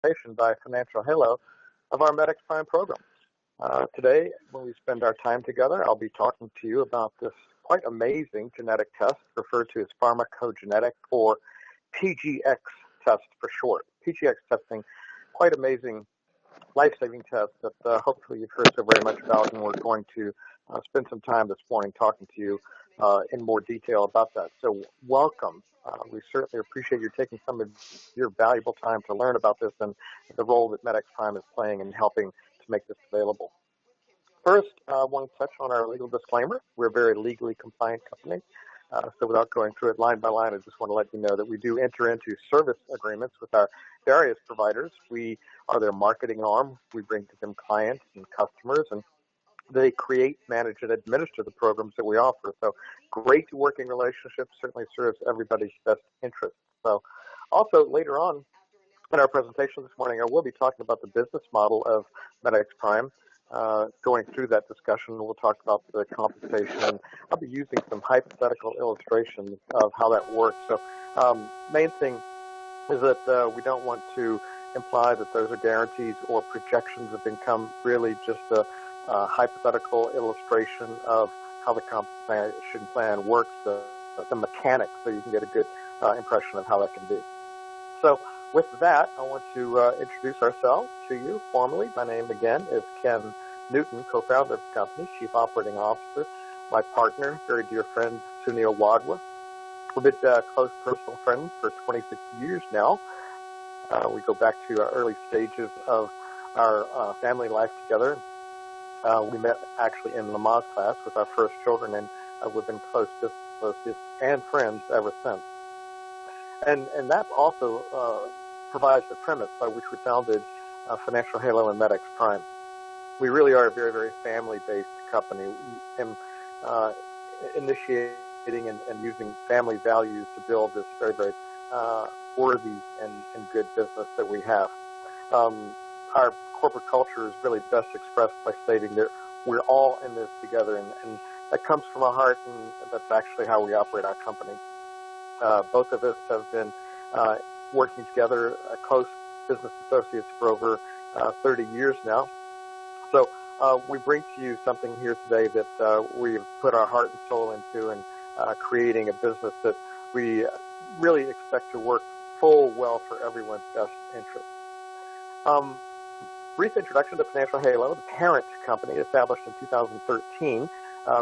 by Financial Halo of our MedX Prime program. Today, when we spend our time together, I'll be talking to you about this quite amazing genetic test referred to as pharmacogenetic, or PGX test for short. PGX testing, quite amazing life-saving test that hopefully you've heard so very much about, and we're going to spend some time this morning talking to you in more detail about that. So welcome. We certainly appreciate you taking some of your valuable time to learn about this and the role that MedX Prime is playing in helping to make this available. First, I want to touch on our legal disclaimer. We're a very legally compliant company. So without going through it line by line, I just want to let you know that we do enter into service agreements with our various providers. We are their marketing arm. We bring to them clients and customers, and they create, manage, and administer the programs that we offer. So great working relationships certainly serves everybody's best interest. So also later on in our presentation this morning, I will be talking about the business model of MedX Prime. Going through that discussion, we'll talk about the compensation, and I'll be using some hypothetical illustrations of how that works. So main thing is that we don't want to imply that those are guarantees or projections of income, really just a hypothetical illustration of how the compensation plan works, the mechanics, so you can get a good impression of how that can be. So with that, I want to introduce ourselves to you formally. My name, again, is Ken Newton, co-founder of the company, Chief Operating Officer. My partner, very dear friend, Sunil Wadhwa. We've been close personal friends for 26 years now. We go back to our early stages of our family life together. We met actually in Lamaze class with our first children, and we've been close associates and friends ever since. And that also provides the premise by which we founded Financial Halo and MedX Prime. We really are a very, very family-based company, and initiating and using family values to build this very, very worthy and good business that we have. Our corporate culture is really best expressed by stating that we're all in this together, and that comes from our heart, and that's actually how we operate our company. Both of us have been working together, close business associates, for over 30 years now. So we bring to you something here today that we've put our heart and soul into, and creating a business that we really expect to work full well for everyone's best interest. Brief introduction to Financial Halo, the parent company established in 2013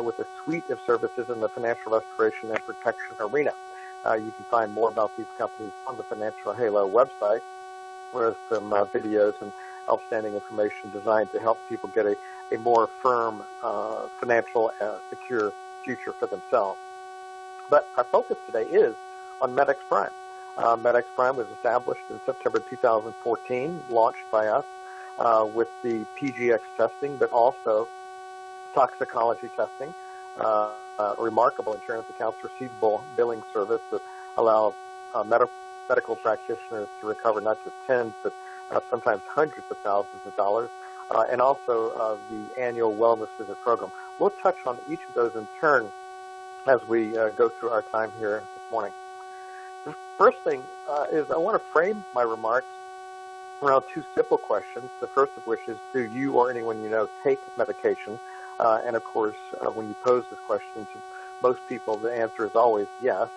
with a suite of services in the financial restoration and protection arena. You can find more about these companies on the Financial Halo website, where there's some videos and outstanding information designed to help people get a more firm, financial, secure future for themselves. But our focus today is on MedX Prime. MedX Prime was established in September 2014, launched by us with the PGX testing, but also toxicology testing. A remarkable insurance accounts receivable billing service that allows medical practitioners to recover not just tens, but sometimes hundreds of thousands of dollars, and also the annual wellness visit program. We'll touch on each of those in turn as we go through our time here this morning. The first thing is I want to frame my remarks around two simple questions, the first of which is, do you or anyone you know take medication? And of course, when you pose this question to most people, the answer is always yes.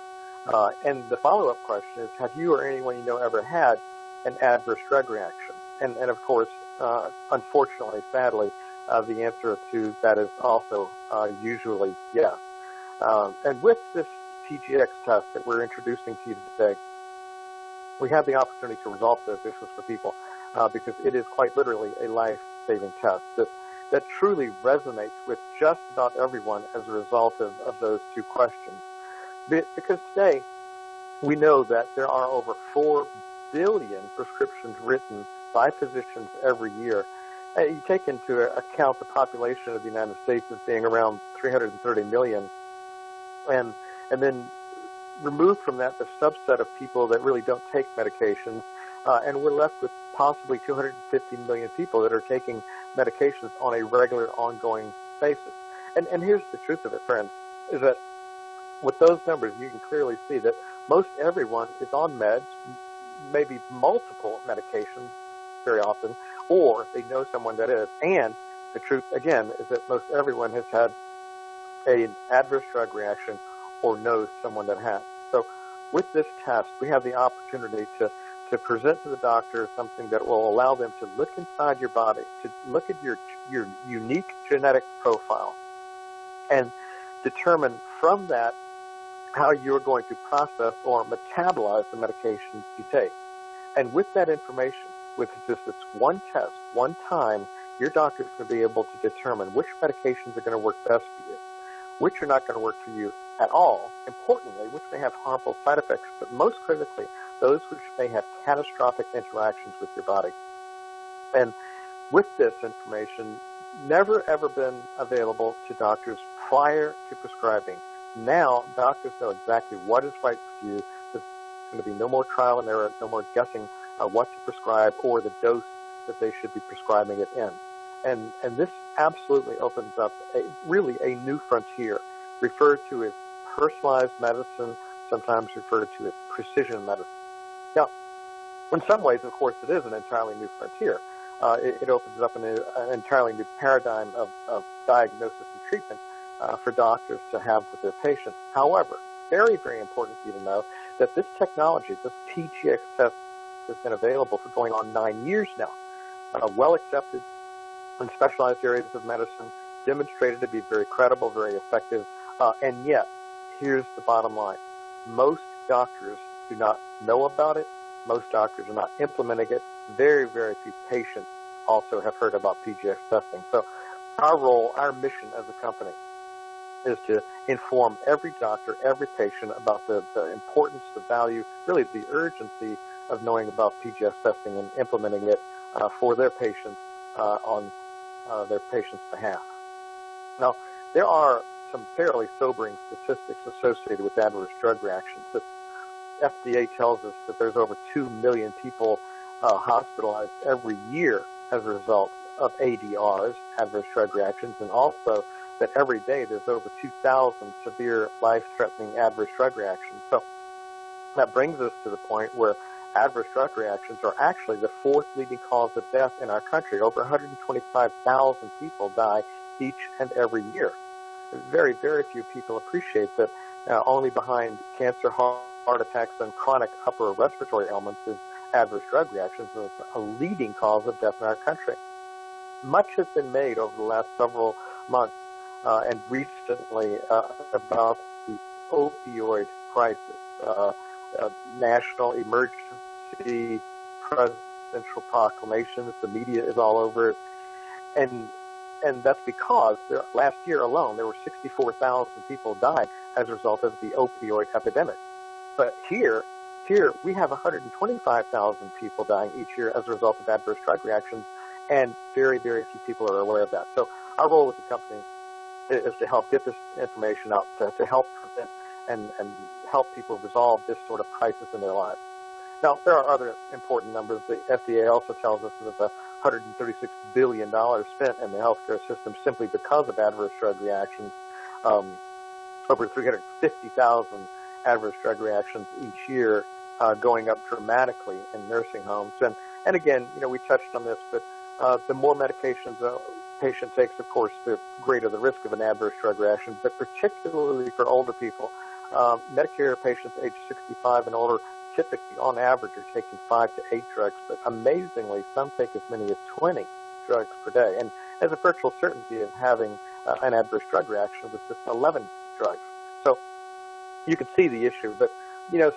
And the follow-up question is, have you or anyone you know ever had an adverse drug reaction? And of course, unfortunately, sadly, the answer to that is also usually yes. And with this PGX test that we're introducing to you today, we have the opportunity to resolve those issues for people because it is quite literally a life-saving test that truly resonates with just about everyone as a result of those two questions. Because today, we know that there are over 4 billion prescriptions written by physicians every year. You take into account the population of the United States as being around 330 million, and then remove from that the subset of people that really don't take medications, and we're left with possibly 250 million people that are taking medications on a regular, ongoing basis. And here's the truth of it, friends, is that with those numbers, you can clearly see that most everyone is on meds, maybe multiple medications, very often, or they know someone that is. And the truth, again, is that most everyone has had an adverse drug reaction or knows someone that has. So with this test, we have the opportunity to present to the doctor something that will allow them to look inside your body, to look at your unique genetic profile, and determine from that how you're going to process or metabolize the medications you take. And with that information, with just this one test, one time, your doctor is going to be able to determine which medications are going to work best for you, which are not going to work for you at all, importantly, which may have harmful side effects, but most critically, those which may have catastrophic interactions with your body. And with this information, never ever been available to doctors prior to prescribing. Now, doctors know exactly what is right for you. There's going to be no more trial and error, no more guessing what to prescribe or the dose that they should be prescribing it in. And this absolutely opens up really a new frontier, referred to as personalized medicine, sometimes referred to as precision medicine. Now, in some ways, of course, it is an entirely new frontier. It opens up an entirely new paradigm of diagnosis and treatment for doctors to have with their patients. However, very, very important for you to know that this technology, this PGX test, has been available for going on 9 years now, well accepted in specialized areas of medicine, demonstrated to be very credible, very effective, and yet, here's the bottom line. Most doctors do not know about it. Most doctors are not implementing it. Very, very few patients also have heard about PGX testing. So our role, our mission as a company is to inform every doctor, every patient about the importance, the value, really the urgency of knowing about PGX testing and implementing it for their patients on their patients' behalf. Now, there are some fairly sobering statistics associated with adverse drug reactions. The FDA tells us that there's over 2 million people hospitalized every year as a result of ADRs, adverse drug reactions, and also that every day there's over 2,000 severe life-threatening adverse drug reactions. So that brings us to the point where adverse drug reactions are actually the fourth leading cause of death in our country. Over 125,000 people die each and every year. Very, very few people appreciate that only behind cancer, heart attacks, and chronic upper respiratory ailments is adverse drug reactions, and it's a leading cause of death in our country. Much has been made over the last several months and recently about the opioid crisis, national emergency, presidential proclamations. The media is all over it, and that's because last year alone there were 64,000 people died as a result of the opioid epidemic. But here we have 125,000 people dying each year as a result of adverse drug reactions, and very, very few people are aware of that. So our role as a company is to help get this information out, to help prevent and help people resolve this sort of crisis in their lives. Now, there are other important numbers. The FDA also tells us that there's $136 billion spent in the healthcare system simply because of adverse drug reactions, over 350,000 adverse drug reactions each year, going up dramatically in nursing homes. And again, we touched on this, but the more medications a patient takes, of course, the greater the risk of an adverse drug reaction, but particularly for older people. Medicare patients age 65 and older typically, on average, are taking 5 to 8 drugs, but amazingly, some take as many as 20 drugs per day. And there's a virtual certainty of having an adverse drug reaction with just 11 drugs. So you can see the issue, but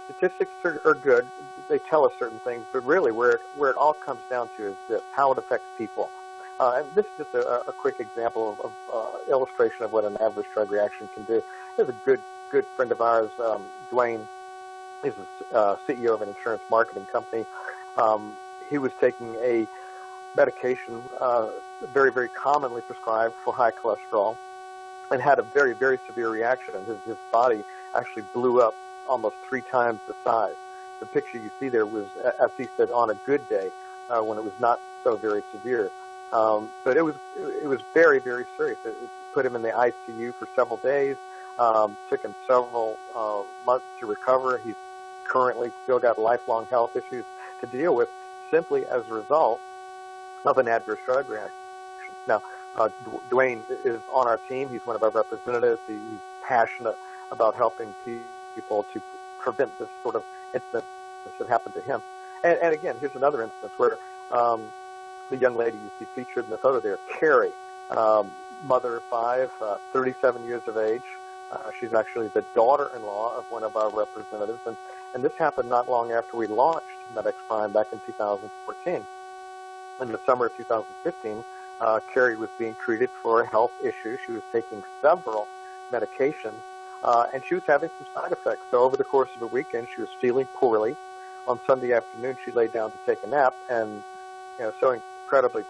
statistics are good. They tell us certain things, but really where it all comes down to is this: how it affects people. And this is just a quick example of illustration of what an adverse drug reaction can do. There's a good friend of ours, Dwayne. He's the CEO of an insurance marketing company. He was taking a medication very, very commonly prescribed for high cholesterol and had a very, very severe reaction. His body actually blew up almost 3 times the size. The picture you see there was, as he said, on a good day when it was not so very severe. But it was very, very serious. It put him in the ICU for several days. Took him several months to recover. He's currently still got lifelong health issues to deal with simply as a result of an adverse drug reaction. Now, Dwayne is on our team. He's one of our representatives. He's passionate about helping people to prevent this sort of incident that happened to him. And again, here's another instance where the young lady you see featured in the photo there, Carrie, mother of 5, 37 years of age. She's actually the daughter-in-law of one of our representatives, and this happened not long after we launched MedX Prime back in 2014. In the summer of 2015, Carrie was being treated for a health issue. She was taking several medications, and she was having some side effects. So over the course of a weekend, she was feeling poorly. On Sunday afternoon, she lay down to take a nap, and so incredibly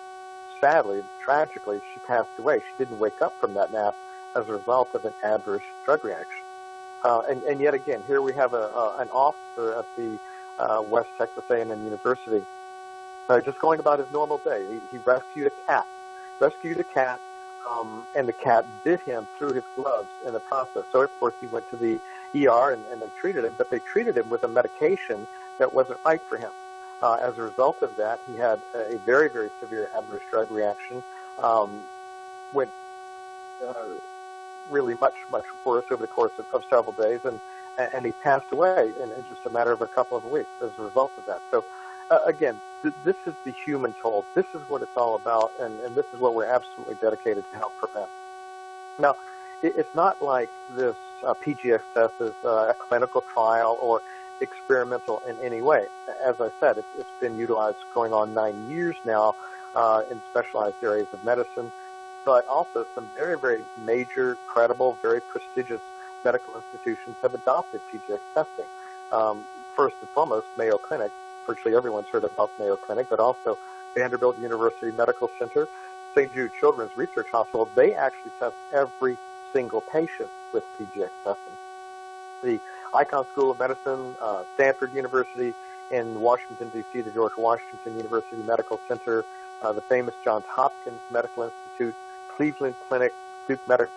sadly, tragically, she passed away. She didn't wake up from that nap as a result of an adverse drug reaction. And yet again, here we have an officer at the West Texas A&M University just going about his normal day. He rescued a cat, and the cat bit him through his gloves in the process. So, of course, he went to the ER and they treated him, but they treated him with a medication that wasn't right for him. As a result of that, he had a very, very severe adverse drug reaction, went really much, much worse over the course of several days, and he passed away in just a matter of a couple of weeks as a result of that. So, again, this is the human toll. This is what it's all about, and this is what we're absolutely dedicated to help prevent. Now, it's not like this PGX test is a clinical trial or experimental in any way. As I said, it's been utilized going on 9 years now in specialized areas of medicine, but also some very, very major, credible, very prestigious medical institutions have adopted PGX testing. First and foremost, Mayo Clinic. Virtually everyone's heard about Mayo Clinic, but also Vanderbilt University Medical Center, St. Jude Children's Research Hospital. They actually test every single patient with PGX testing. The Icahn School of Medicine, Stanford University in Washington, D.C., the George Washington University Medical Center, the famous Johns Hopkins Medical Institute, Cleveland Clinic, Duke Medical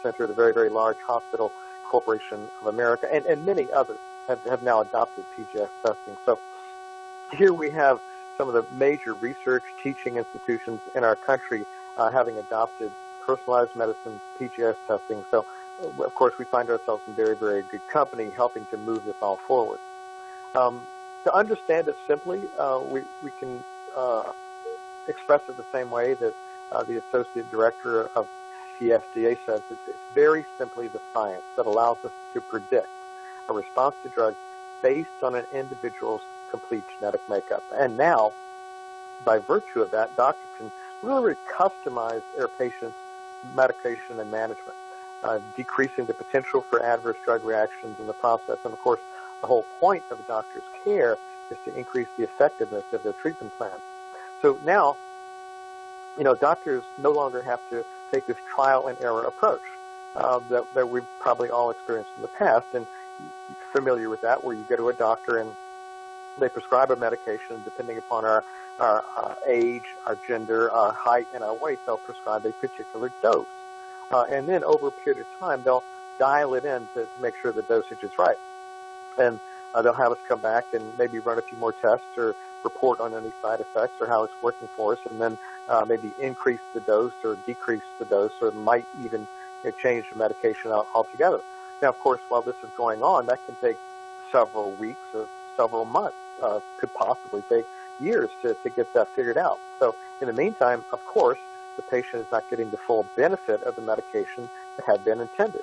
Center, the very, very large Hospital Corporation of America, and many others have now adopted PGX testing. So here we have some of the major research teaching institutions in our country having adopted personalized medicine PGX testing. So, of course, we find ourselves in very, very good company helping to move this all forward. To understand it simply, we can express it the same way that the Associate Director of the FDA says. It's very simply the science that allows us to predict a response to drugs based on an individual's complete genetic makeup. And now, by virtue of that, doctors can really customize their patients' medication and management, decreasing the potential for adverse drug reactions in the process. And, of course, the whole point of a doctor's care is to increase the effectiveness of their treatment plans. So now, doctors no longer have to take this trial and error approach that we've probably all experienced in the past. And you're familiar with that, where you go to a doctor and they prescribe a medication, depending upon our age, our gender, our height, and our weight, they'll prescribe a particular dose. And then over a period of time, they'll dial it in to make sure the dosage is right. And they'll have us come back and maybe run a few more tests or report on any side effects or how it's working for us, and then maybe increase the dose or decrease the dose, or might even change the medication altogether. Now, of course, while this is going on, that can take several weeks or several months, could possibly take years to get that figured out. So in the meantime, of course, the patient is not getting the full benefit of the medication that had been intended.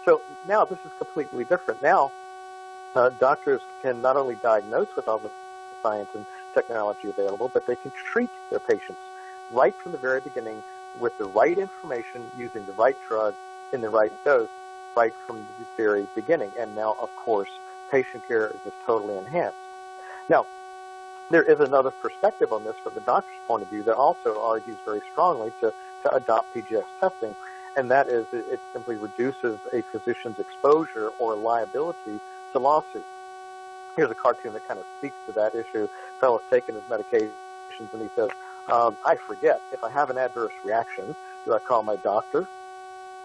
So now this is completely different. Now, doctors can not only diagnose with all the science and technology available, but they can treat their patients right from the very beginning with the right information, using the right drug in the right dose, right from the very beginning. And now, of course, patient care is just totally enhanced. Now, there is another perspective on this from the doctor's point of view that also argues very strongly to adopt PGX testing, and that is it simply reduces a physician's exposure or liability to lawsuits. Here's a cartoon that kind of speaks to that issue. A fellow's taking his medications, and he says, I forget, if I have an adverse reaction, do I call my doctor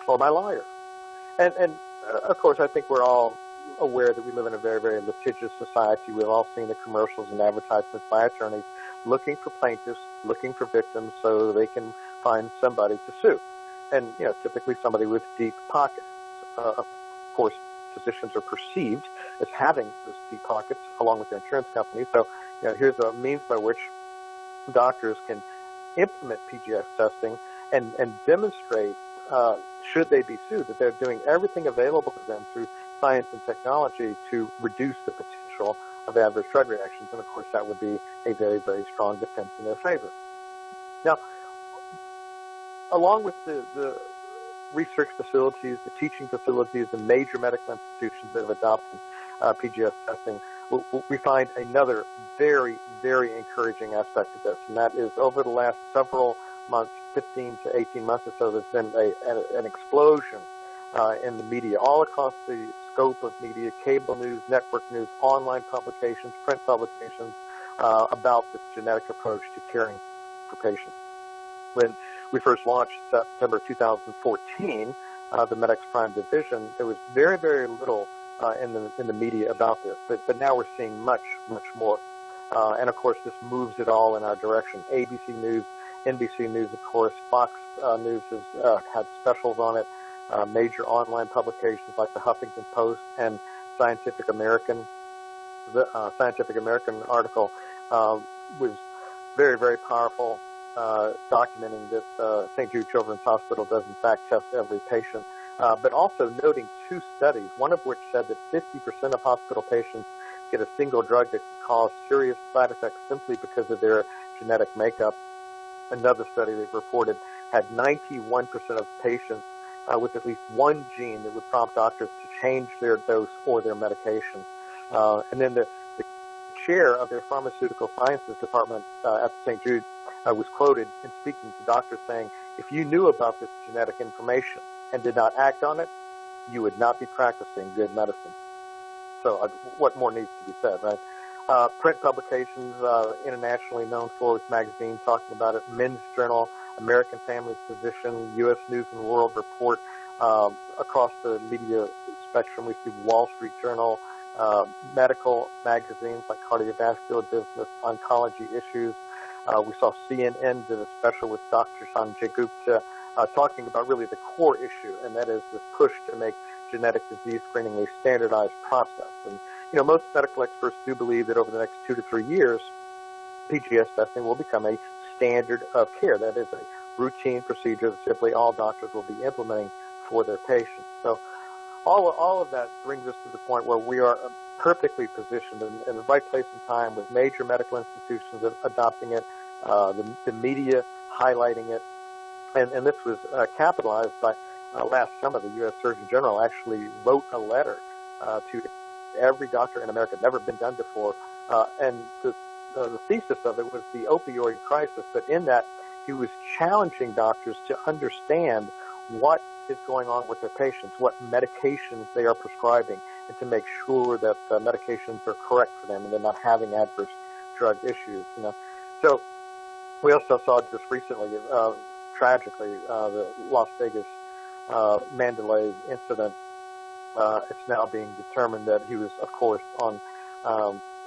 or my lawyer? And of course, I think we're all aware that we live in a very, very litigious society. We've all seen the commercials and advertisements by attorneys looking for plaintiffs looking for victims so they can find somebody to sue. And, typically somebody with deep pockets. Of course, physicians are perceived as having those deep pockets along with their insurance companies. So, here's a means by which doctors can implement PGS testing and demonstrate, should they be sued, that they're doing everything available to them through science and technology to reduce the potential of adverse drug reactions. And, of course, that would be a very, very strong defense in their favor. Now, along with the research facilities, the teaching facilities, the major medical institutions that have adopted PGS testing, we find another very, very encouraging aspect of this, and that is over the last several months, 15 to 18 months or so, there's been an explosion in the media, all across the scope of media, cable news, network news, online publications, print publications, about this genetic approach to caring for patients. When we first launched September 2014, the MedX Prime division, there was very, very little in the media about this, but now we're seeing much, much more. And of course, this moves it all in our direction. ABC News, NBC News, of course, Fox News has had specials on it. Major online publications like the Huffington Post and Scientific American. The Scientific American article was very, very powerful, documenting that St. Jude Children's Hospital does in fact test every patient, but also noting two studies, one of which said that 50% of hospital patients get a single drug that can cause serious side effects simply because of their genetic makeup. Another study they've reported had 91% of patients with at least one gene that would prompt doctors to change their dose or their medication. And then the chair of their pharmaceutical sciences department at St. Jude was quoted in speaking to doctors saying, if you knew about this genetic information and did not act on it, you would not be practicing good medicine. So what more needs to be said, right? Print publications, internationally known for its magazine, talking about it, Men's Journal, American Family Physician, U.S. News and World Report. Across the media spectrum, we see Wall Street Journal, medical magazines like Cardiovascular Business, Oncology Issues. We saw CNN did a special with Dr. Sanjay Gupta talking about really the core issue, and that is this push to make genetic disease screening a standardized process. And, most medical experts do believe that over the next 2 to 3 years, PGS testing will become a standard of care. That is a routine procedure that simply all doctors will be implementing for their patients. So all of that brings us to the point where we are perfectly positioned in the right place and time with major medical institutions adopting it, the media highlighting it. And this was capitalized by last summer, the U.S. Surgeon General actually wrote a letter to every doctor in America, never been done before. And the thesis of it was the opioid crisis, but in that he was challenging doctors to understand what is going on with their patients, what medications they are prescribing, and to make sure that the medications are correct for them and they're not having adverse drug issues. So we also saw just recently, tragically, the Las Vegas Mandalay incident. It's now being determined that he was, of course, on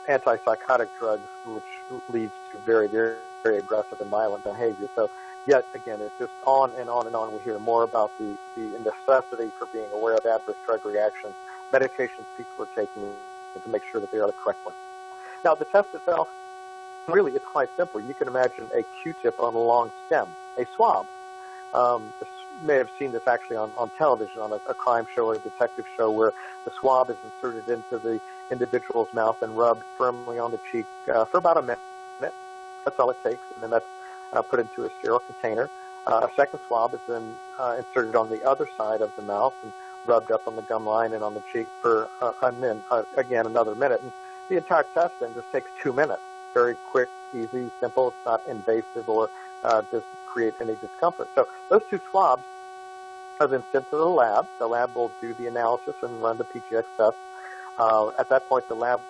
antipsychotic drugs, which leads to very, very, very aggressive and violent behavior. So, yet again, it's just on and on and on. We hear more about the necessity for being aware of adverse drug reactions, medications people are taking to make sure that they are the correct ones. Now, the test itself, really, it's quite simple. You can imagine a Q-tip on a long stem, a swab. You may have seen this actually on television, on a crime show or a detective show, where the swab is inserted into the individual's mouth and rubbed firmly on the cheek for about a minute. That's all it takes, and then that's put into a sterile container. A second swab is then inserted on the other side of the mouth and rubbed up on the gum line and on the cheek for again another minute. And the entire test then just takes 2 minutes. Very quick, easy, simple. It's not invasive or doesn't create any discomfort. So those two swabs are then sent to the lab. The lab will do the analysis and run the PGX test. At that point, the lab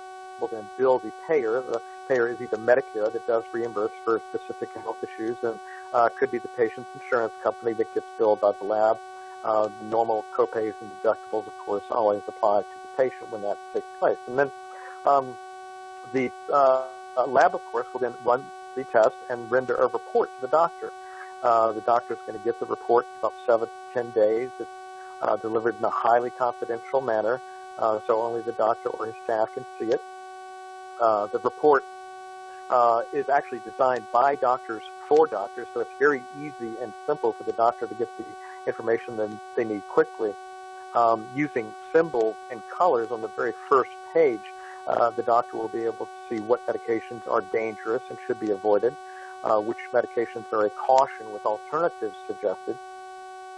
will then bill the payer. The payer is either Medicare that does reimburse for specific health issues, and could be the patient's insurance company that gets billed by the lab. The normal copays and deductibles, of course, always apply to the patient when that takes place. And then the lab, of course, will then run the test and render a report to the doctor. The doctor is going to get the report in about 7 to 10 days. It's delivered in a highly confidential manner, so only the doctor or his staff can see it. The report is actually designed by doctors for doctors, so it's very easy and simple for the doctor to get the information that they need quickly. Using symbols and colors on the very first page, the doctor will be able to see what medications are dangerous and should be avoided, which medications are a caution with alternatives suggested,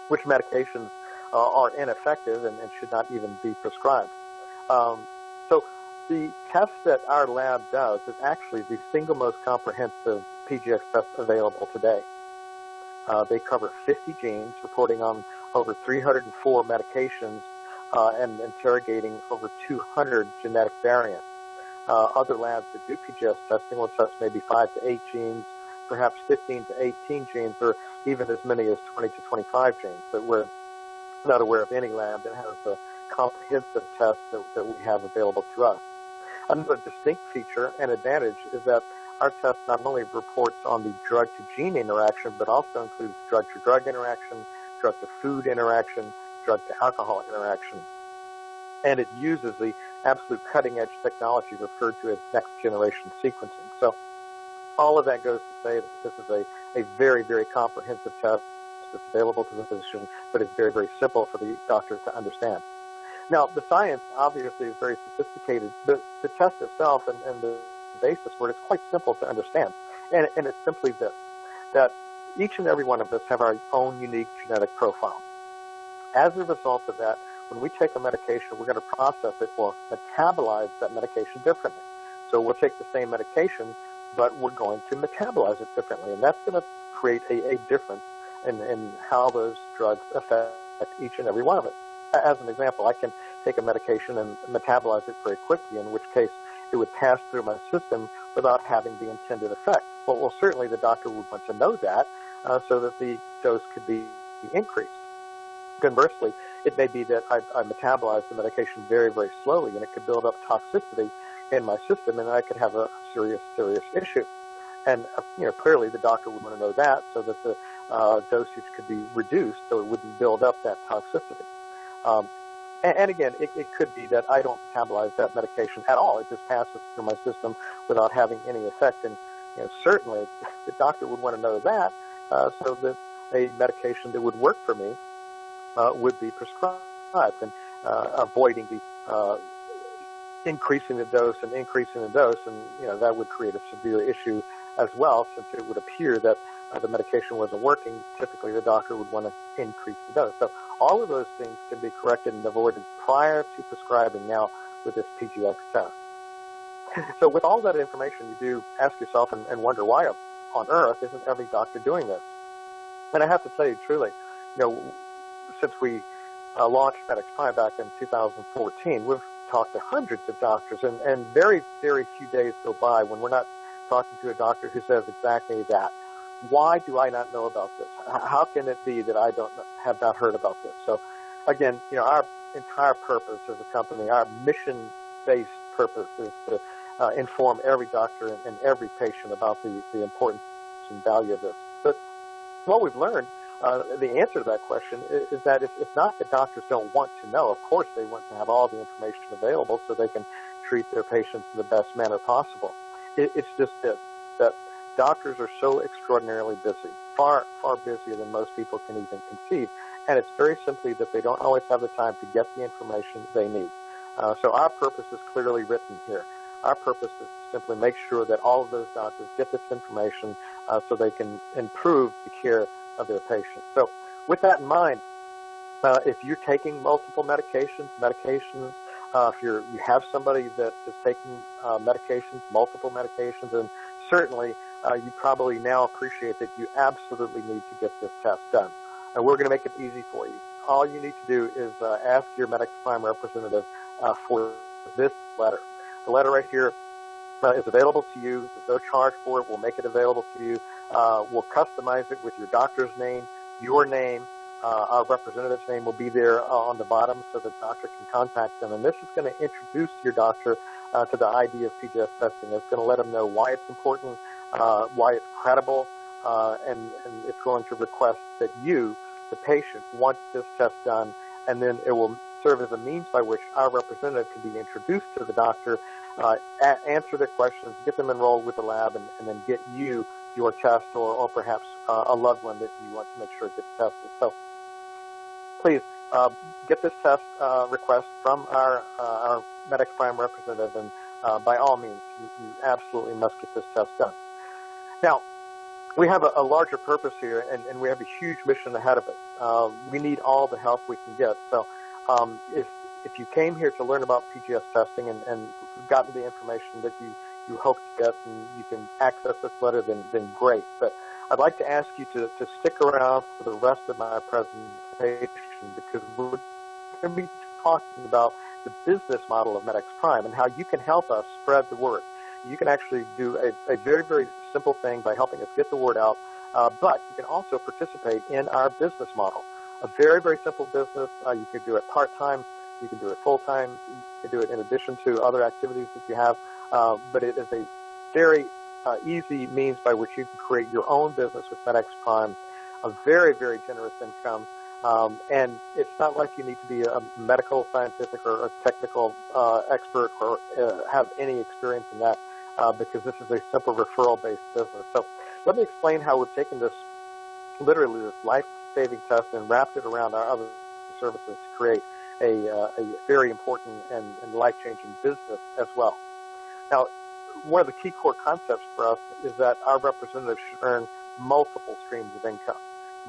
which medications are ineffective and should not even be prescribed. So the test that our lab does is actually the single most comprehensive PGX test available today. They cover 50 genes, reporting on over 304 medications, and interrogating over 200 genetic variants. Other labs that do PGS testing will test maybe 5 to 8 genes, perhaps 15 to 18 genes, or even as many as 20 to 25 genes. But we're not aware of any lab that has a comprehensive test that we have available to us. Another distinct feature and advantage is that our test not only reports on the drug-to-gene interaction, but also includes drug-to-drug interaction, drug-to-food interaction, drug-to-alcohol interaction. And it uses the absolute cutting-edge technology referred to as next-generation sequencing. So all of that goes to say that this is a very, very comprehensive test that's available to the physician, but it's very, very simple for the doctor to understand. Now, the science obviously is very sophisticated, but the test itself and the basis for it is quite simple to understand. And it's simply this, that each and every one of us have our own unique genetic profile. As a result of that, when we take a medication, we're going to process it or metabolize that medication differently. So we'll take the same medication, but we're going to metabolize it differently. And that's going to create a difference in how those drugs affect each and every one of us. As an example, I can take a medication and metabolize it very quickly, in which case it would pass through my system without having the intended effect. Well, certainly the doctor would want to know that so that the dose could be increased. Conversely, it may be that I metabolize the medication very, very slowly, and it could build up toxicity in my system, and I could have a serious issue. And clearly the doctor would want to know that so that the dosage could be reduced so it wouldn't build up that toxicity. And again, it could be that I don't metabolize that medication at all. It just passes through my system without having any effect. And certainly the doctor would want to know that so that a medication that would work for me would be prescribed, and avoiding the increasing the dose, and that would create a severe issue as well, since it would appear that the medication wasn't working. Typically, the doctor would want to increase the dose. So all of those things can be corrected and avoided prior to prescribing now with this PGX test. So with all that information, you do ask yourself and wonder, why on earth isn't every doctor doing this? And I have to tell you truly, since we launched MedX Prime back in 2014, we've talked to hundreds of doctors, and very, very few days go by when we're not talking to a doctor who says exactly that. Why do I not know about this? How can it be that I have not heard about this? So, again, our entire purpose as a company, our mission-based purpose, is to inform every doctor and every patient about the importance and value of this. But what we've learned, the answer to that question is that it's not that doctors don't want to know. Of course, they want to have all the information available so they can treat their patients in the best manner possible. It's just this, that doctors are so extraordinarily busy, far busier than most people can even conceive. And it's very simply that they don't always have the time to get the information they need. So our purpose is clearly written here. Our purpose is to simply make sure that all of those doctors get this information so they can improve the care of their patients. So with that in mind, if you're taking multiple medications, if you have somebody that is taking multiple medications, and certainly you probably now appreciate that you absolutely need to get this test done. And we're going to make it easy for you. All you need to do is ask your MedX Prime representative for this letter. The letter right here is available to you. There's no charge for it. We'll make it available to you. We'll customize it with your doctor's name, your name. Our representative's name will be there on the bottom so the doctor can contact them. And this is going to introduce your doctor to the idea of PGS testing. It's going to let them know why it's important, why it's credible, and it's going to request that you, the patient, want this test done, and then it will serve as a means by which our representative can be introduced to the doctor, answer their questions, get them enrolled with the lab, and then get you your test, or perhaps a loved one that you want to make sure gets tested. So please get this test request from our MedX Prime representative, and by all means, you absolutely must get this test done. Now, we have a larger purpose here, and we have a huge mission ahead of us. We need all the help we can get. So if you came here to learn about PGS testing and gotten the information that you hope to get, and you can access this letter, then great. But I'd like to ask you to stick around for the rest of my presentation, because we're going to be talking about the business model of MedX Prime and how you can help us spread the word. You can actually do a very, very simple thing by helping us get the word out, but you can also participate in our business model. A very, very simple business. You can do it part-time. You can do it full-time. You can do it in addition to other activities that you have, but it is a very easy means by which you can create your own business with MedX Prime, a very, very generous income. And it's not like you need to be a medical, scientific, or a technical expert or have any experience in that, because this is a simple referral-based business. So let me explain how we've taken this, literally this life-saving test, and wrapped it around our other services to create a very important and life-changing business as well. Now, one of the key core concepts for us is that our representatives should earn multiple streams of income,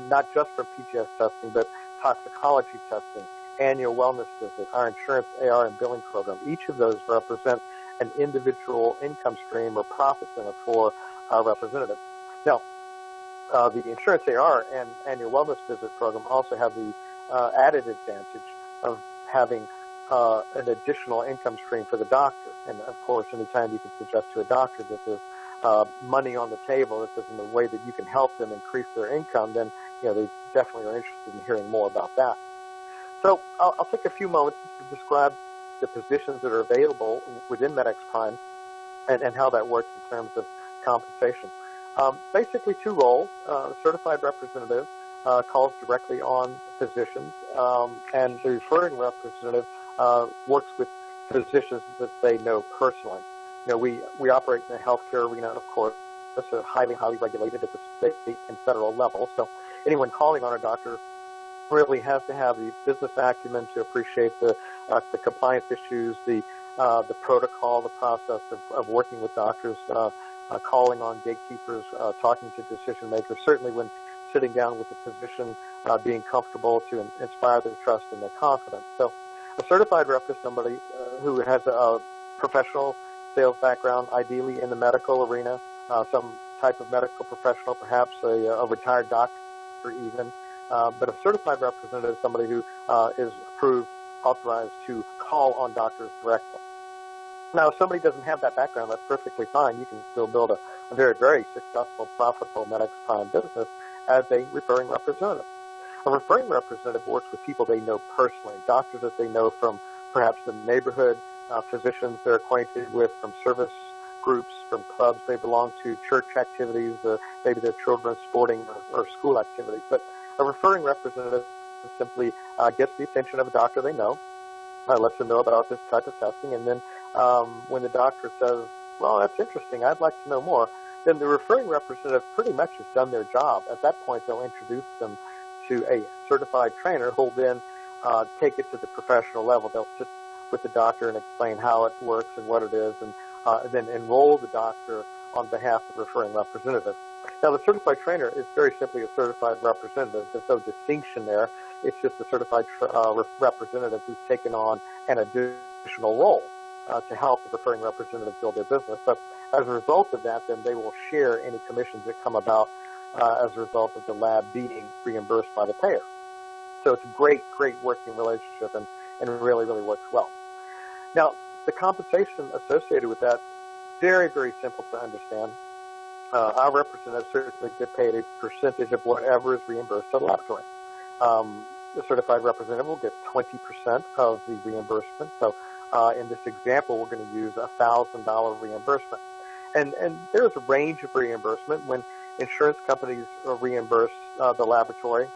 not just from PGS testing, but toxicology testing, annual wellness visits, our insurance AR and billing program. Each of those represent an individual income stream or profit center for our representative. Now, the insurance AR and annual wellness visit program also have the added advantage of having an additional income stream for the doctor. And, of course, anytime you can suggest to a doctor that there's money on the table, that there's a way that you can help them increase their income, then they definitely are interested in hearing more about that. So I'll take a few moments to describe the positions that are available within MedX Prime and how that works in terms of compensation. Basically, two roles. Certified representative calls directly on physicians, and the referring representative works with physicians that they know personally. We operate in the healthcare arena, of course. This is highly, highly regulated at the state and federal level. So anyone calling on a doctor really has to have the business acumen to appreciate the compliance issues, the protocol, the process of working with doctors, calling on gatekeepers, talking to decision makers, certainly when sitting down with the physician, being comfortable to inspire their trust and their confidence. So a certified rep is somebody who has a professional sales background, ideally in the medical arena, some type of medical professional, perhaps a retired doctor even. But a certified representative is somebody who is approved, authorized to call on doctors directly. Now, if somebody doesn't have that background, that's perfectly fine. You can still build a very, very successful, profitable MedX Prime business as a referring representative. A referring representative works with people they know personally, doctors that they know from perhaps the neighborhood, physicians they're acquainted with from service groups, from clubs they belong to, church activities, maybe their children's sporting or school activities. But a referring representative simply gets the attention of a doctor they know, lets them know about this type of testing, and then when the doctor says, well, that's interesting, I'd like to know more, then the referring representative pretty much has done their job. At that point, they'll introduce them to a certified trainer who will then take it to the professional level. They'll sit with the doctor and explain how it works and what it is, and then enroll the doctor on behalf of the referring representative. Now, the certified trainer is very simply a certified representative. There's no distinction there. It's just a certified representative who's taken on an additional role to help the referring representative build their business. So as a result of that, then they will share any commissions that come about as a result of the lab being reimbursed by the payer. So it's a great, great working relationship, and really, really works well. Now, the compensation associated with that, very, very simple to understand. Our representatives certainly get paid a percentage of whatever is reimbursed to the laboratory. The certified representative will get 20% of the reimbursement. So in this example, we're going to use a $1,000 reimbursement. And there's a range of reimbursement. When insurance companies reimburse the laboratory,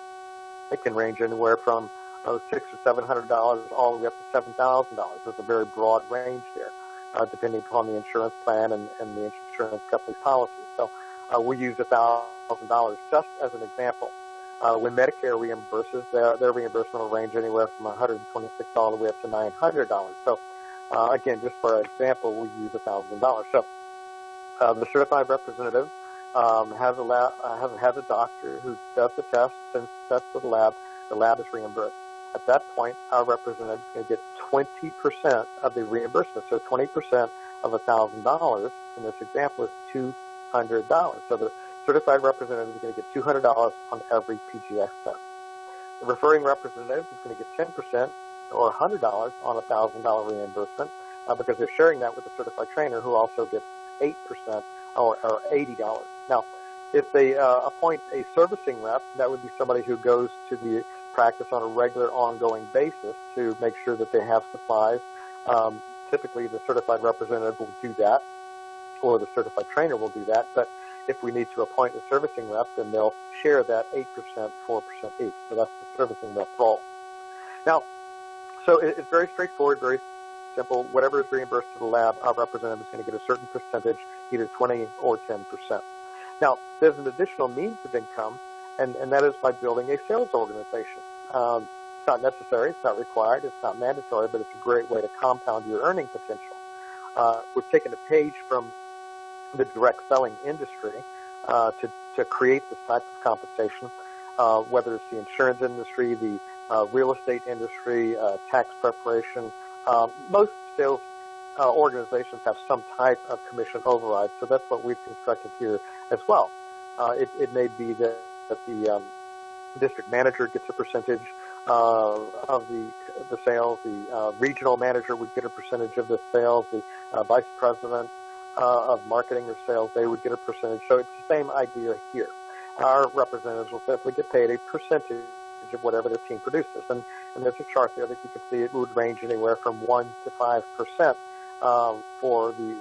it can range anywhere from $600 or $700 all the way up to $7,000. There's a very broad range there, depending upon the insurance plan and the insurance company's policy. So we use $1,000 just as an example. When Medicare reimburses, their reimbursement will range anywhere from $126 all the way up to $900. So again, just for example, we use $1,000. So the certified representative has a doctor who does the test, sends the test to the lab. The lab is reimbursed. At that point, our representative is going to get 20% of the reimbursement. So 20% of $1,000 in this example is $200. So the certified representative is going to get $200 on every PGX test. The referring representative is going to get 10% or $100 on $1,000 reimbursement because they're sharing that with the certified trainer, who also gets 8% or $80. Now, if they appoint a servicing rep, that would be somebody who goes to the practice on a regular, ongoing basis to make sure that they have supplies. Typically, the certified representative will do that, or the certified trainer will do that. But if we need to appoint a servicing rep, then they'll share that 8%, 4% each. So that's the servicing rep role. Now, so it's very straightforward, very simple. Whatever is reimbursed to the lab, our representative is going to get a certain percentage, either 20 or 10%. Now, there's an additional means of income, and that is by building a sales organization. It's not necessary, it's not required, it's not mandatory, but it's a great way to compound your earning potential. We've taken a page from the direct selling industry to create this type of compensation, whether it's the insurance industry, the real estate industry, tax preparation. Most sales organizations have some type of commission override, so that's what we've constructed here as well. It may be that the district manager gets a percentage of the sales, the regional manager would get a percentage of the sales, the vice president of marketing or sales, they would get a percentage. So it's the same idea here. Our representatives will simply get paid a percentage of whatever their team produces. And there's a chart there that you can see. It would range anywhere from 1 to 5% for the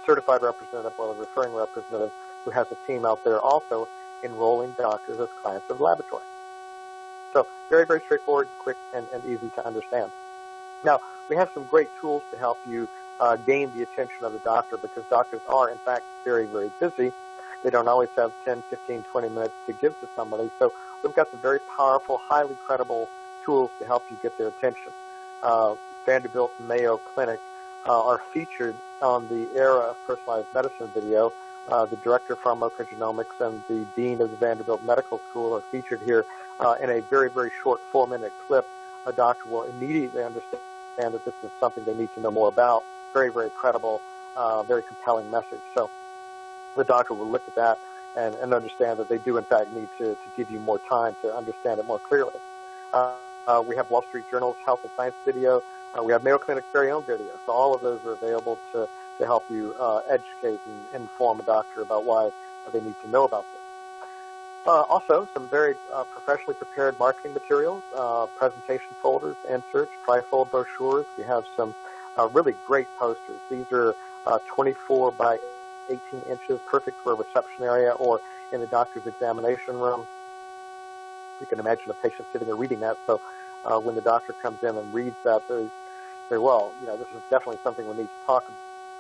certified representative or the referring representative who has a team out there also enrolling doctors as clients of the laboratory. So very, very straightforward, quick, and easy to understand. Now, we have some great tools to help you gain the attention of the doctor, because doctors are, in fact, very, very busy. They don't always have 10, 15, 20 minutes to give to somebody. So we've got some very powerful, highly credible tools to help you get their attention. Vanderbilt and Mayo Clinic are featured on the Era of Personalized Medicine video. The director of pharmacogenomics and the dean of the Vanderbilt Medical School are featured here in a very, very short 4-minute clip. A doctor will immediately understand that this is something they need to know more about. Very, very credible, very compelling message. So the doctor will look at that and understand that they do, in fact, need to give you more time to understand it more clearly. We have Wall Street Journal's Health and Science video. We have Mayo Clinic's very own video. So all of those are available to help you educate and inform a doctor about why they need to know about this. Also, some very professionally prepared marketing materials, presentation folders, inserts, trifold brochures. We have some really great posters. These are 24 by 18 inches, perfect for a reception area or in the doctor's examination room. You can imagine a patient sitting there reading that. So when the doctor comes in and reads that, they say, well, this is definitely something we need to talk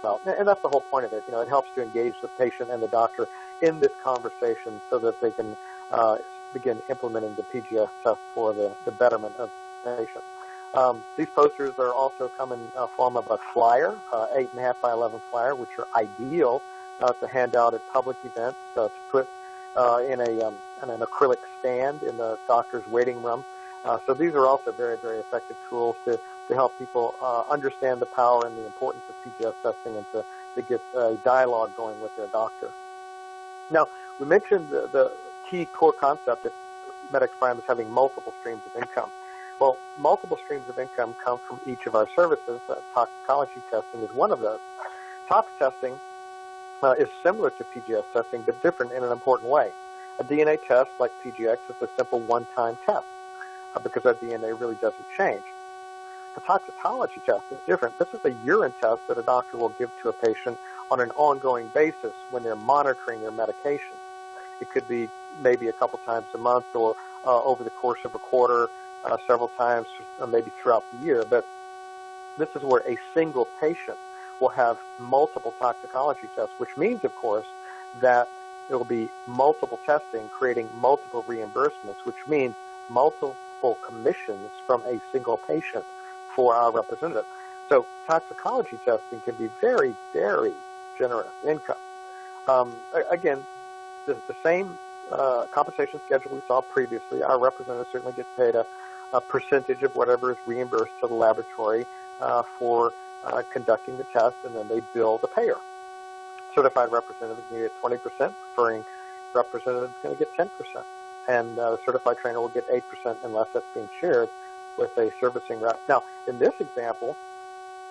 about. And that's the whole point of it. It helps to engage the patient and the doctor in this conversation so that they can begin implementing the PGS test for the betterment of the patient. These posters are also come in form of a flyer, 8.5 by 11 flyer, which are ideal to hand out at public events, to put in an acrylic stand in the doctor's waiting room. So these are also very, very effective tools to help people understand the power and the importance of PGS testing and to get a dialogue going with their doctor. Now, we mentioned the key core concept of MedX Prime is having multiple streams of income. Well, multiple streams of income come from each of our services. Toxicology testing is one of those. Tox testing is similar to PGS testing, but different in an important way. A DNA test, like PGX, is a simple one-time test because our DNA really doesn't change. A toxicology test is different. This is a urine test that a doctor will give to a patient on an ongoing basis when they're monitoring their medication. It could be maybe a couple times a month or over the course of a quarter, several times, maybe throughout the year. But this is where a single patient will have multiple toxicology tests, which means, of course, that there will be multiple testing, creating multiple reimbursements, which means multiple commissions from a single patient for our representative. So toxicology testing can be very, very generous income. Again, the same compensation schedule we saw previously. Our representatives certainly get paid a percentage of whatever is reimbursed to the laboratory for conducting the test, and then they bill the payer. Certified representatives going to get 20%, referring representatives going to get 10%, and the certified trainer will get 8% unless that's being shared with a servicing rep. Now, in this example,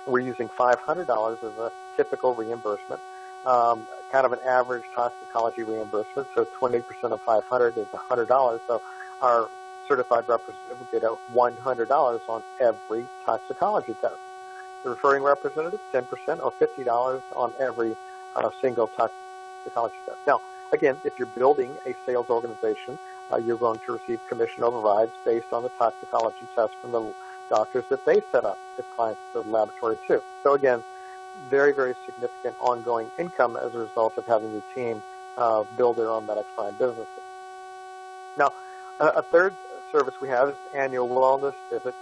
we're using $500 as a typical reimbursement, kind of an average toxicology reimbursement, so 20% of $500 is $100, so our certified representative will get $100 on every toxicology test. The referring representative, 10% or $50 on every single toxicology test. Now, again, if you're building a sales organization, you're going to receive commission overrides based on the toxicology test from the doctors that they set up as clients of the laboratory too. So again, very, very significant ongoing income as a result of having your team build their own MedX Prime businesses. Now, a third service we have is annual wellness visit.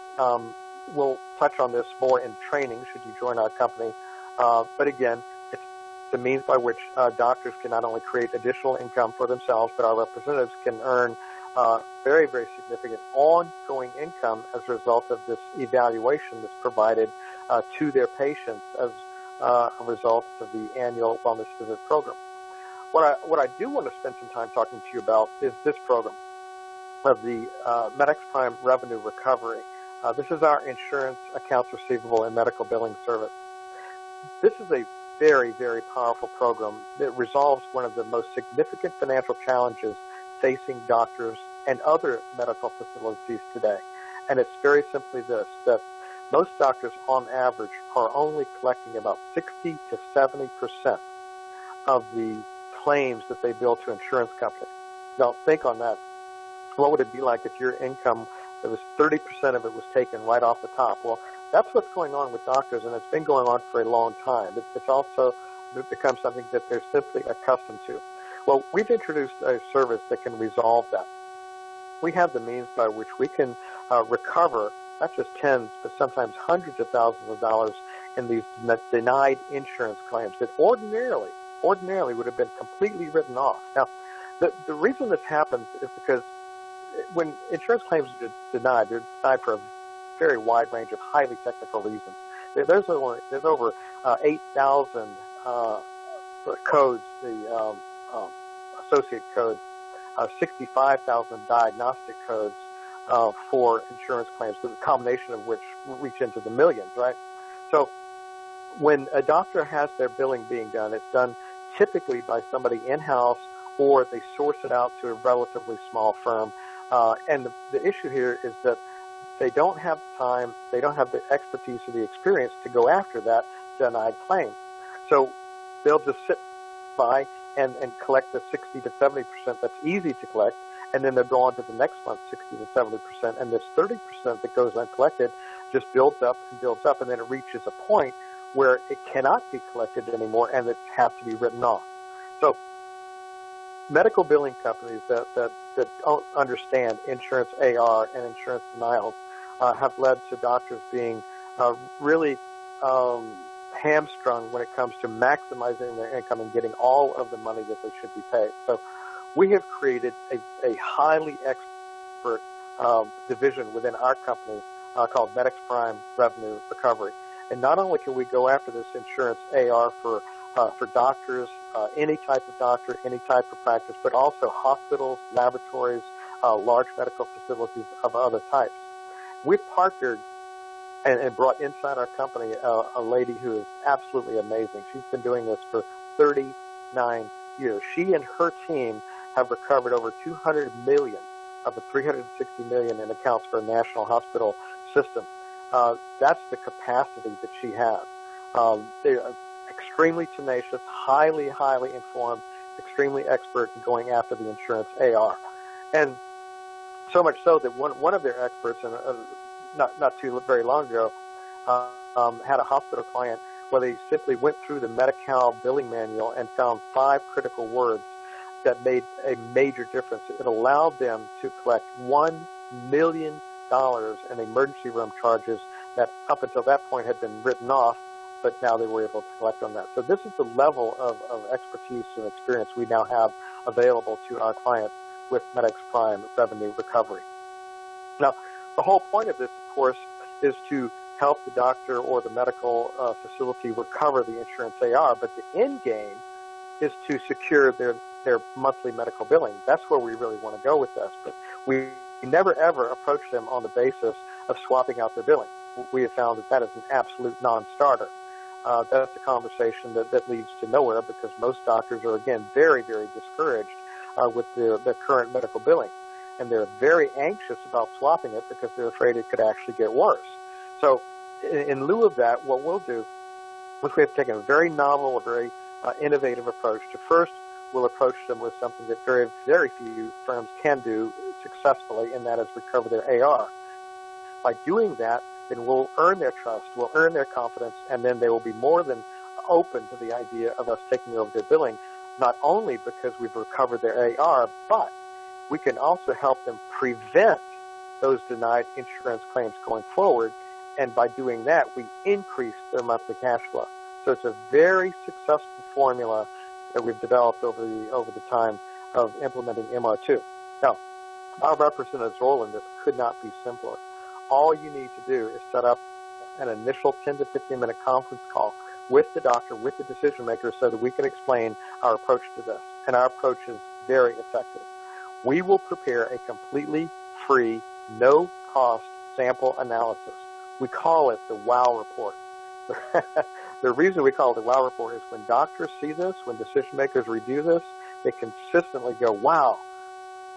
We'll touch on this more in training should you join our company. But again, it's the means by which doctors can not only create additional income for themselves, but our representatives can earn very, very significant ongoing income as a result of this evaluation that's provided to their patients as a result of the annual wellness visit program. What I do want to spend some time talking to you about is this program of the MedX Prime Revenue Recovery. This is our insurance, accounts receivable, and medical billing service. This is a very, very powerful program that resolves one of the most significant financial challenges facing doctors and other medical facilities today. And it's very simply this, that most doctors on average are only collecting about 60 to 70% of the claims that they bill to insurance companies. Now, think on that. What would it be like if your income, it was 30% of it was taken right off the top? Well, that's what's going on with doctors, and it's been going on for a long time. It's also become something that they're simply accustomed to. Well, we've introduced a service that can resolve that. We have the means by which we can recover not just tens, but sometimes hundreds of thousands of dollars in these denied insurance claims that ordinarily would have been completely written off. Now, the reason this happens is because when insurance claims are denied, they're denied for a very wide range of highly technical reasons. There's over 8,000 codes, the associate codes, 65,000 diagnostic codes for insurance claims, the combination of which reach into the millions, right? So when a doctor has their billing being done, it's done typically by somebody in-house, or they source it out to a relatively small firm. And the issue here is that they don't have the time, they don't have the expertise or the experience to go after that denied claim. So they'll just sit by and collect the 60 to 70% that's easy to collect, and then they'll go on to the next month, 60 to 70%, and this 30% that goes uncollected just builds up, and then it reaches a point where it cannot be collected anymore, and it has to be written off. So medical billing companies that don't understand insurance AR and insurance denials have led to doctors being really hamstrung when it comes to maximizing their income and getting all of the money that they should be paid. So we have created a highly expert division within our company called MedX Prime Revenue Recovery. And not only can we go after this insurance AR for doctors, any type of doctor, any type of practice, but also hospitals, laboratories, large medical facilities of other types. We've partnered and brought inside our company a lady who is absolutely amazing. She's been doing this for 39 years. She and her team have recovered over $200 million of the $360 million in accounts for a national hospital system. That's the capacity that she has. extremely tenacious, highly, highly informed, extremely expert in going after the insurance AR. And so much so that one of their experts, not too very long ago, had a hospital client where they simply went through the Medi-Cal billing manual and found 5 critical words that made a major difference. It allowed them to collect $1 million in emergency room charges that up until that point had been written off, but now they were able to collect on that. So this is the level of expertise and experience we now have available to our clients with MedX Prime revenue recovery. Now, the whole point of this, of course, is to help the doctor or the medical facility recover the insurance AR, but the end game is to secure their monthly medical billing. That's where we really want to go with this, but we never ever approach them on the basis of swapping out their billing. We have found that is an absolute non-starter. That's a conversation that leads to nowhere, because most doctors are, again, very, very discouraged with their current medical billing. And they're very anxious about swapping it because they're afraid it could actually get worse. So in lieu of that, what we'll do is we have taken a very novel, a very innovative approach to first we'll approach them with something that very, very few firms can do successfully, and that is recover their AR. By doing that, then we'll earn their trust, we'll earn their confidence, and then they will be more than open to the idea of us taking over their billing, not only because we've recovered their AR, but we can also help them prevent those denied insurance claims going forward, and by doing that, we increase their monthly cash flow. So it's a very successful formula that we've developed over the time of implementing MR2. Now, our representative's role in this could not be simpler. All you need to do is set up an initial 10 to 15-minute conference call with the doctor, with the decision maker, so that we can explain our approach to this. And our approach is very effective. We will prepare a completely free, no-cost sample analysis. We call it the WOW report. The reason we call it the WOW report is when doctors see this, when decision makers review this, they consistently go, wow,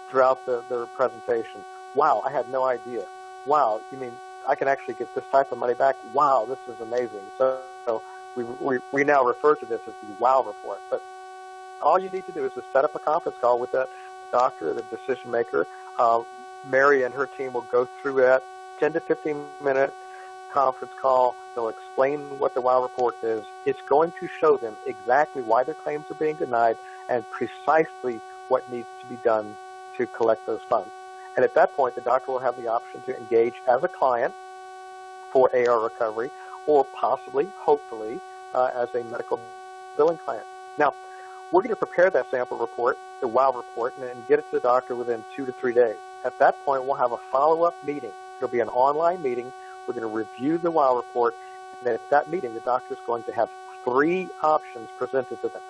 throughout their presentation. Wow, I had no idea. Wow, you mean I can actually get this type of money back? Wow, this is amazing. So we now refer to this as the WOW report. But all you need to do is just set up a conference call with that doctor, the decision maker. Mary and her team will go through that 10 to 15-minute conference call. They'll explain what the WOW report is. It's going to show them exactly why their claims are being denied and precisely what needs to be done to collect those funds. And at that point, the doctor will have the option to engage as a client for AR recovery, or possibly, hopefully, as a medical billing client. Now, we're going to prepare that sample report, the WOW report, and get it to the doctor within 2 to 3 days. At that point, we'll have a follow-up meeting. It'll be an online meeting. We're going to review the WOW report, and at that meeting, the doctor is going to have 3 options presented to them.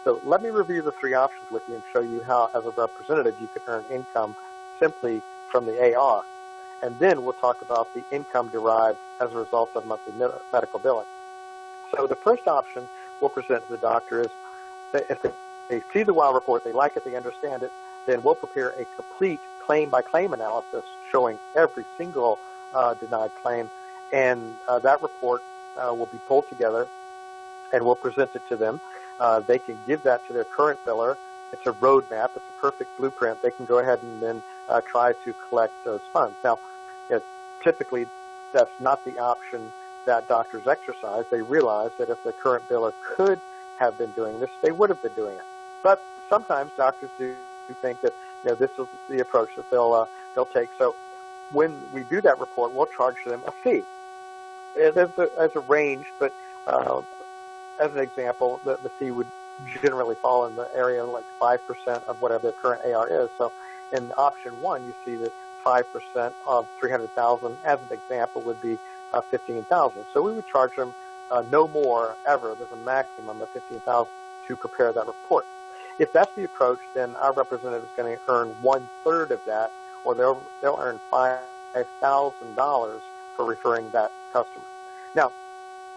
So let me review the 3 options with you and show you how, as a representative, you can earn income simply from the AR. And then we'll talk about the income derived as a result of monthly medical billing. So the first option we'll present to the doctor is that if they see the WOW report, they like it, they understand it, then we'll prepare a complete claim-by-claim analysis showing every single denied claim. And that report will be pulled together, and we'll present it to them. They can give that to their current biller. It's a roadmap. It's a perfect blueprint. They can go ahead and then try to collect those funds. Now, typically, that's not the option that doctors exercise. They realize that if the current biller could have been doing this, they would have been doing it. But sometimes doctors do think that this is the approach that they'll take. So when we do that report, we'll charge them a fee. There's a range, but as an example, the fee would generally fall in the area of like 5% of whatever their current AR is. So in option 1, you see that 5% of $300,000, as an example, would be $15,000. So we would charge them no more ever. There's a maximum of $15,000 to prepare that report. If that's the approach, then our representative is going to earn 1/3 of that, or they'll earn $5,000 for referring that customer. Now,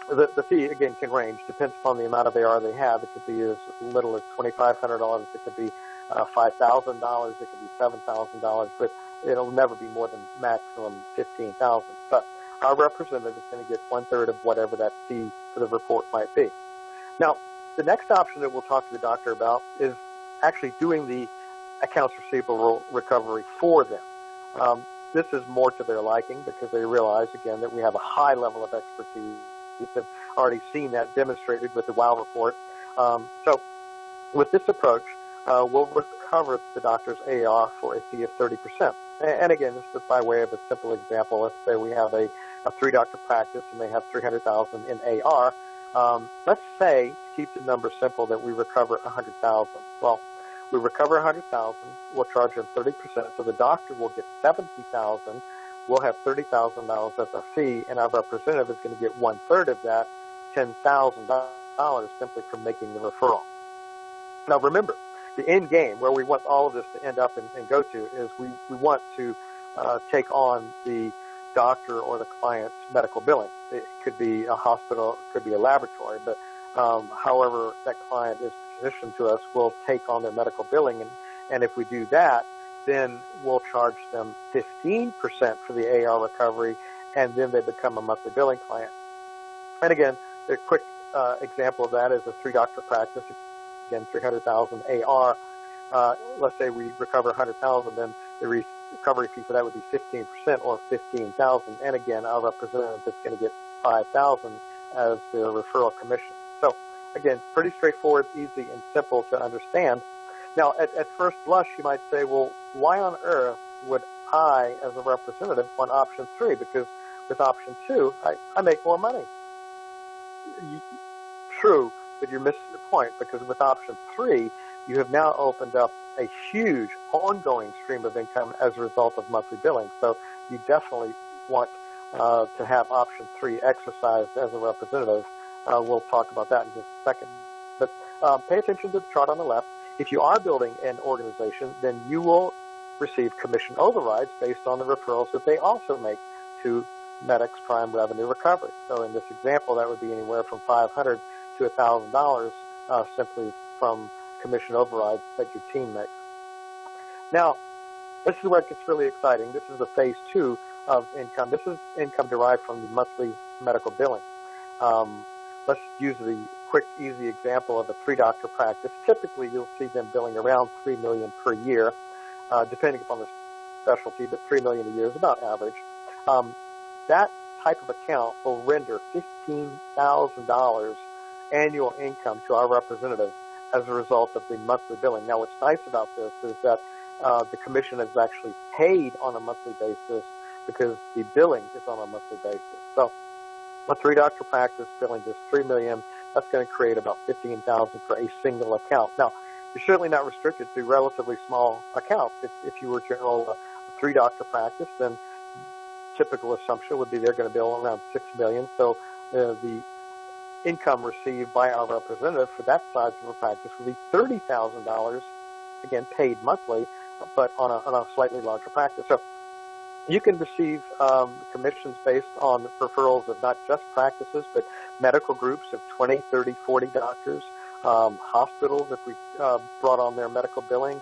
the fee, again, can range. Depends upon the amount of AR they have. It could be as little as $2,500. It could be $5,000. It could be $7,000. But it'll never be more than maximum $15,000. But our representative is going to get 1/3 of whatever that fee for the report might be. Now, the next option that we'll talk to the doctor about is actually doing the accounts receivable recovery for them. This is more to their liking because they realize, again, that we have a high level of expertise. They've already seen that demonstrated with the WOW report. So with this approach, we'll recover the doctor's AR for a fee of 30%. And again, this is by way of a simple example. Let's say we have a three-doctor practice and they have $300,000 in AR. Let's say, to keep the number simple, that we recover $100,000. Well, we recover $100,000. We'll charge them 30%, so the doctor will get $70,000. We'll have $30,000 as our fee, and our representative is going to get 1/3 of that, $10,000, simply from making the referral. Now, remember, the end game, where we want all of this to end up and go to, is we want to take on the doctor or the client's medical billing. It could be a hospital, it could be a laboratory, but however that client is positioned to us, we'll take on their medical billing. And if we do that, then we'll charge them 15% for the AR recovery, and then they become a monthly billing client. And again, a quick example of that is a three-doctor practice. Again, $300,000 AR. Let's say we recover $100,000, then the recovery fee for that would be 15% or $15,000. And again, our representative is going to get $5,000 as their referral commission. So again, pretty straightforward, easy, and simple to understand. Now, at first blush, you might say, well, why on earth would I, as a representative, want option 3? Because with option 2, I make more money. True, but you're missing the point, because with option 3, you have now opened up a huge ongoing stream of income as a result of monthly billing. So you definitely want to have option 3 exercised as a representative. We'll talk about that in just a second. But pay attention to the chart on the left. If you are building an organization, then you will receive commission overrides based on the referrals that they also make to MedX Prime Revenue Recovery. So in this example, that would be anywhere from $500 to $1,000 simply from commission overrides that your team makes. Now, this is where it gets really exciting. This is the phase 2 of income. This is income derived from the monthly medical billing. Let's use the quick, easy example of a three-doctor practice. Typically, you'll see them billing around $3 million per year, depending upon the specialty, but $3 million a year is about average. That type of account will render $15,000 annual income to our representative as a result of the monthly billing. Now, what's nice about this is that the commission is actually paid on a monthly basis because the billing is on a monthly basis. So a three-doctor practice billing just $3 million, that's going to create about $15,000 for a single account. Now, you're certainly not restricted to relatively small accounts. If you were to enroll a three-doctor practice, then typical assumption would be they're going to bill around $6 million. So the income received by our representative for that size of a practice would be $30,000, again, paid monthly, but on a slightly larger practice. So you can receive commissions based on referrals of not just practices, but medical groups of 20, 30, 40 doctors, hospitals, if we brought on their medical billing,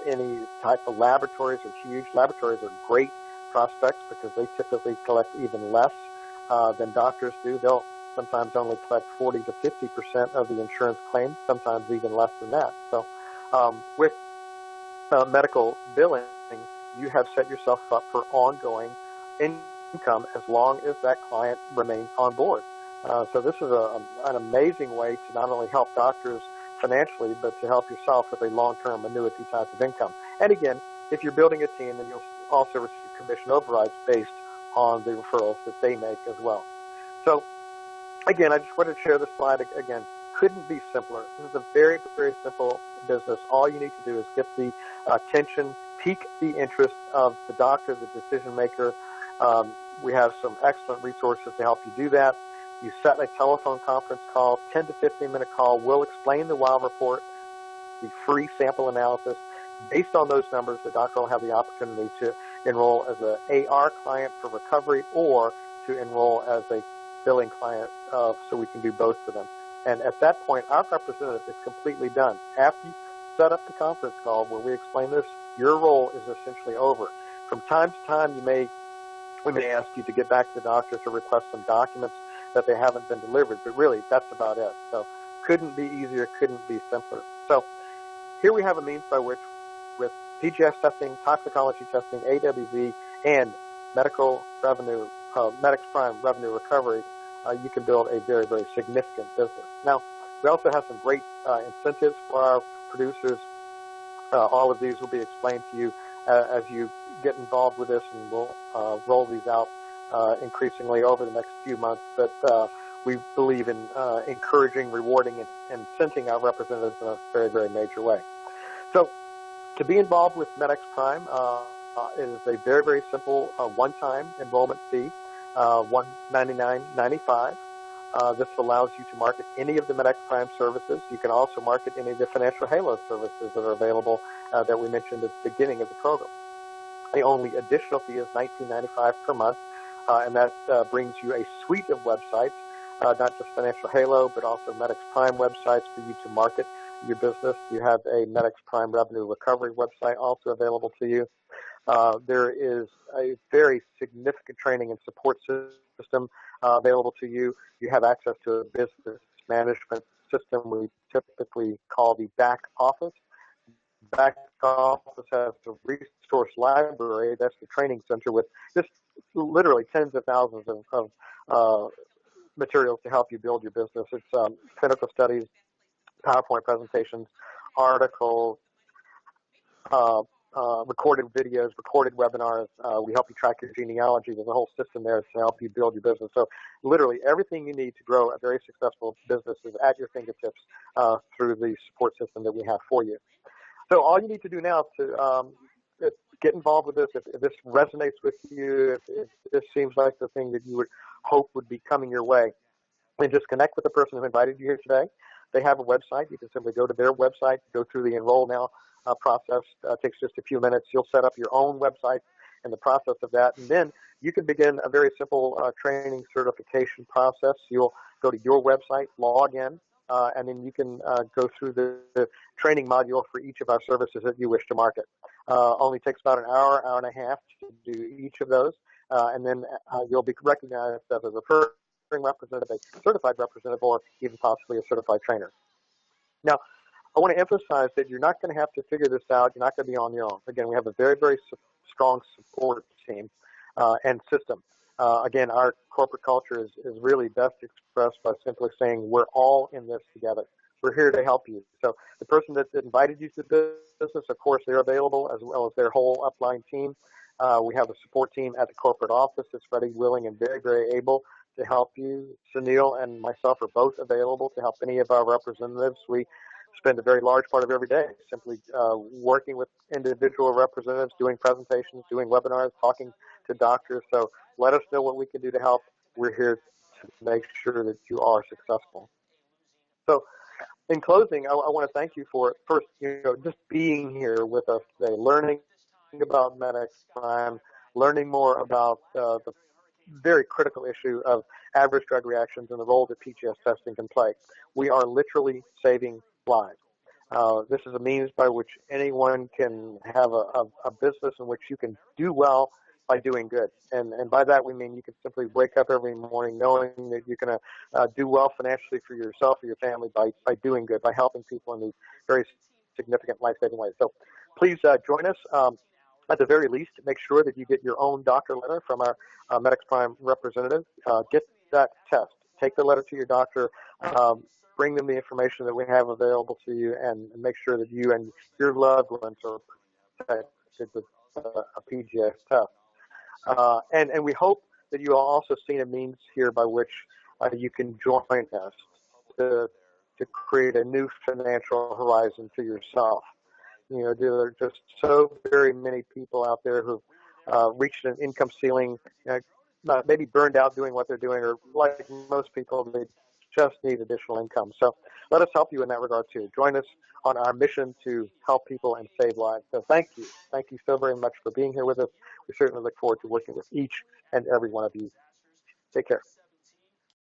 any type of laboratories are huge. Laboratories are great prospects because they typically collect even less than doctors do. They'll sometimes only collect 40 to 50% of the insurance claims, sometimes even less than that. So with medical billing, you have set yourself up for ongoing income as long as that client remains on board. So this is an amazing way to not only help doctors financially, but to help yourself with a long-term annuity type of income. And again, if you're building a team, then you'll also receive commission overrides based on the referrals that they make as well. So again, I just wanted to share this slide again. Couldn't be simpler. This is a very, very simple business. All you need to do is get the attention, pique the interest of the doctor, the decision maker. We have some excellent resources to help you do that. You set a telephone conference call, 10 to 15-minute call. We'll explain the WOW report, the free sample analysis. Based on those numbers, the doctor will have the opportunity to enroll as an AR client for recovery or to enroll as a billing client so we can do both for them. And at that point, our representative is completely done. After you set up the conference call where we explain this, your role is essentially over. From time to time, we may ask you to get back to the doctor to request some documents that they haven't been delivered, but really, that's about it. So couldn't be easier, couldn't be simpler. So here we have a means by which, with PGS testing, toxicology testing, AWV, and medical revenue, MedX Prime revenue recovery, you can build a very, very significant business. Now, we also have some great incentives for our producers. All of these will be explained to you as you get involved with this, and we'll roll these out increasingly over the next few months. But we believe in encouraging, rewarding, and incenting our representatives in a very, very major way. So to be involved with MedX Prime, it is a very, very simple one-time enrollment fee, $199.95. This allows you to market any of the MedX Prime services. You can also market any of the Financial Halo services that are available that we mentioned at the beginning of the program. The only additional fee is $19.95 per month, and that brings you a suite of websites, not just Financial Halo, but also MedX Prime websites for you to market your business. You have a MedX Prime Revenue Recovery website also available to you. There is a very significant training and support system available to you. You have access to a business management system we typically call the back office. Back office has a resource library. That's the training center with just literally tens of thousands of materials to help you build your business. It's clinical studies, PowerPoint presentations, articles, recorded videos, recorded webinars. We help you track your genealogy. There's a whole system there to help you build your business. So literally everything you need to grow a very successful business is at your fingertips through the support system that we have for you. So all you need to do now to get involved with this, if this resonates with you, if this seems like the thing that you would hope would be coming your way, then just connect with the person who invited you here today. They have a website. You can simply go to their website, go through the Enroll Now process. Takes just a few minutes. You'll set up your own website in the process of that, and then you can begin a very simple training certification process. You'll go to your website, log in, and then you can go through the training module for each of our services that you wish to market. Only takes about an hour, hour and a half to do each of those, and then you'll be recognized as a referring representative, a certified representative, or even possibly a certified trainer. Now, I want to emphasize that you're not going to have to figure this out. You're not going to be on your own. Again, we have a very, very strong support team and system. Again, our corporate culture is really best expressed by simply saying we're all in this together. We're here to help you. So the person that invited you to the business, of course, they're available, as well as their whole upline team. We have a support team at the corporate office that's ready, willing, and very, very able to help you. Sunil and myself are both available to help any of our representatives. We spend a very large part of every day simply working with individual representatives, doing presentations, doing webinars, talking to doctors. So let us know what we can do to help. We're here to make sure that you are successful. So in closing, I want to thank you for, first, just being here with us today, learning about MedX Prime, learning more about the very critical issue of adverse drug reactions and the role that PGS testing can play. We are literally saving lives. This is a means by which anyone can have a business in which you can do well by doing good. And by that we mean you can simply wake up every morning knowing that you're going to do well financially for yourself or your family by doing good, by helping people in these very significant life-saving ways. So please join us. At the very least, make sure that you get your own doctor letter from our MedX Prime representative. Get that test. Take the letter to your doctor. Bring them the information that we have available to you, and make sure that you and your loved ones are protected with a PGS test. And we hope that you all also seen a means here by which you can join us to create a new financial horizon for yourself. There are just so very many people out there who've reached an income ceiling, maybe burned out doing what they're doing, or like most people, they just need additional income. So let us help you in that regard too. Join us on our mission to help people and save lives. So thank you. Thank you so very much for being here with us. We certainly look forward to working with each and every one of you. Take care.